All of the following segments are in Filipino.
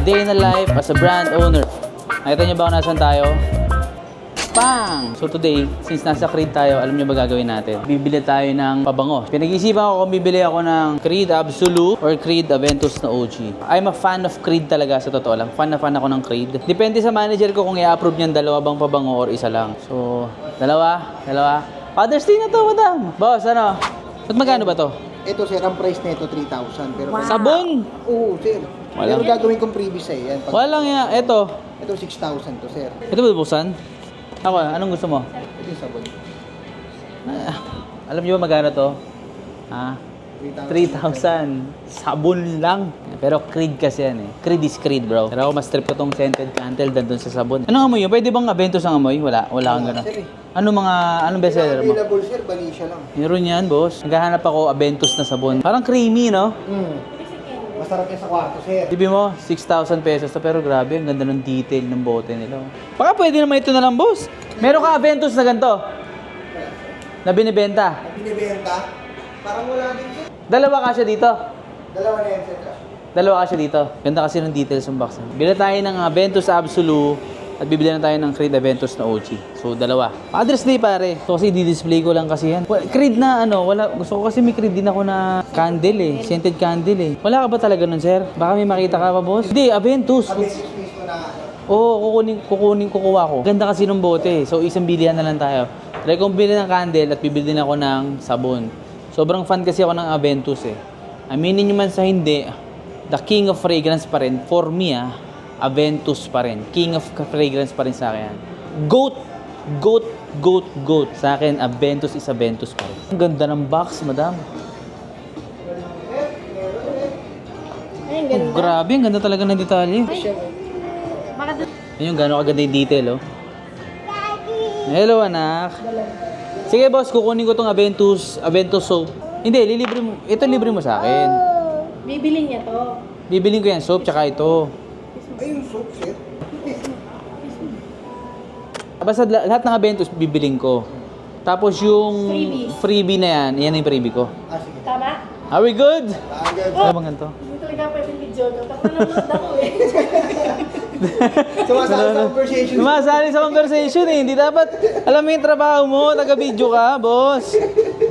day in the life as a brand owner. Nakita niyo ba kung nasan tayo? Bang! So today, since nasa Creed tayo, alam niyo ba gagawin natin? Bibili tayo ng pabango. Pinag-iisipan ko kung bibili ako ng Creed Absolute or Creed Aventus na OG. I'm a fan of Creed talaga, sa totoo lang. Fan na fan ako ng Creed. Depende sa manager ko kung i-approve niyan dalawa bang pabango or isa lang. So, dalawa. Father's Day na to, madam. Boss, ano? Ba't magkano ba to? Ito sir, ang price nito 3,000 pero Sabon! Oo sir. Walang- Pero gagawin kong previous eh. Yan, Walang yan. Ito. Ito 6,000 to sir. Ito ba buksan? Ako, anong gusto mo? Ito yung sabon. Alam niyo ba magkano to? Ha? 3,000. Sabon lang. Pero Creed kasi yan eh. Creed is Creed, bro. Pero ako mas trip ko tong scented candle dun sa sabon. Anong amoy yun? Pwede bang Aventus ang amoy? Wala kang gano'n. Sir eh. Anong bestseller mo? Available sir, Balisha lang. Meron yan, boss. Naghahanap ako Aventus na sabon. Parang creamy, no? Masarap yan sa kwarto sir. Sabi mo, 6,000 pesos to, pero grabe, ang ganda ng detail ng bote nila. Baka pwede naman ito na lang, boss. Meron ka Aventus na ganito? Na binibenta? Ang binibenta, parang wala din sir. Dalawa kasya dito. Dalawa na yan sir. Dalawa kasya dito. Ganda kasi ng details ng box. Bili tayo ng Aventus Absolute at bibili na tayo ng Creed Aventus na OG. So, dalawa. Father's Day, pare. So, kasi di-display ko lang kasi yan. Well, Creed na wala. Gusto ko kasi may Creed din ako na candle eh. Scented candle eh. Wala ka ba talaga nun, sir? Baka may makita ka pa, boss? Hindi, Aventus. Sabi 6 piece ko na Oo, kukuha ko. Ganda kasi ng bote. So, isang bilihan na lang tayo. Try kong bili ng candle at bibili din ako ng sabon. Sobrang fan kasi ako ng Aventus eh. Aminin nyo man sa hindi, the king of fragrance pa rin. For me Aventus pa rin. King of fragrance pa rin sa akin. Goat. Sa akin, Aventus is Aventus pa rin. Ang ganda ng box, madam. Ay, ang ganda. Oh, grabe, ang ganda talaga ng detalye. Baka Yun yung gano'ng kaganda yung detail, oh. Hello, anak. Sige, boss, kukunin ko tong Aventus soap. Hindi, libre mo sa akin. bibili niya to. Bibiling ko yan soap, tsaka ito. ay yung soap sir. Basta lahat ng Aventus bibiling ko. Tapos yung freebie na yan yung freebie ko. Sige. Tama? Are we good? Agad. Ano bang ganito? Hindi talaga pwede video. Tapos nanonood ako eh. Sumasali sa conversation. Sumasali sa conversation eh. Hindi dapat, alam mo yung trabaho mo, taga-video ka, boss.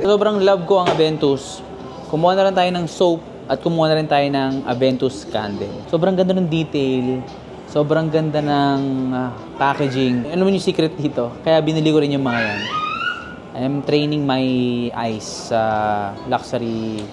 Sobrang love ko ang Aventus. Kumuha na rin tayo ng soap at kumuha na rin tayo ng Aventus candle. Sobrang ganda ng detail. Sobrang ganda ng packaging. Ano mo yung secret dito? Kaya binili ko rin yung mga yan. I'm training my eyes sa luxury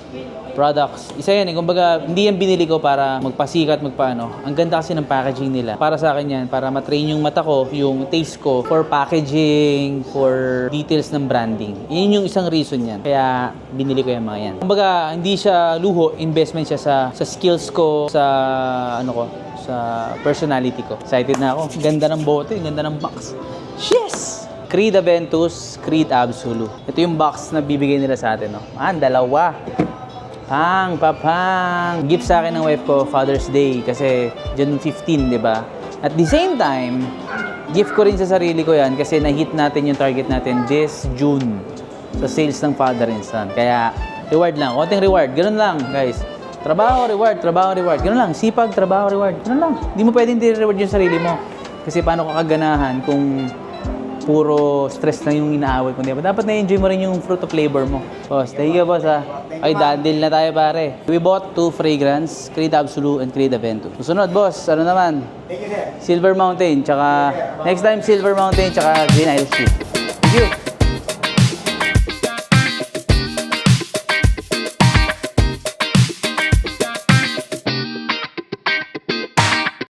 products. Isa yan eh. Kumbaga, hindi yan binili ko para magpasikat, magpaano. Ang ganda kasi ng packaging nila. Para sa akin yan, para matrain yung mata ko, yung taste ko, for packaging, for details ng branding. Yun yung isang reason yan. Kaya binili ko yung mga yan. Kumbaga, hindi siya luho, investment siya sa skills ko, sa sa personality ko. Excited na ako. Ganda ng bote, ganda ng box. Yes! Creed Aventus, Creed Absolute. Ito yung box na bibigay nila sa atin, no? Dalawa. Papang. Gift sa akin ng wife ko, Father's Day. Kasi June 15, di ba? At the same time, gift ko rin sa sarili ko yan kasi na-hit natin yung target natin this June sa sales ng Father and Son. Kaya, reward lang. Konting reward. Ganun lang, guys. Trabaho, reward. Ganun lang. Sipag, trabaho, reward. Ganun lang. Hindi mo pwedeng reward yung sarili mo. Kasi paano ka kaganahan kung puro stress lang yung inaaway ko. Dapat na-enjoy mo rin yung fruit of labor mo. Boss, thank you, boss, ha. Ay, dadil na tayo, pare. We bought 2 fragrance, Creed Absolute and Creed Aventus. Susunod, boss, ano naman? Thank you sir. Silver Mountain, tsaka next time Silver Mountain, tsaka Green Isle Street. Thank you.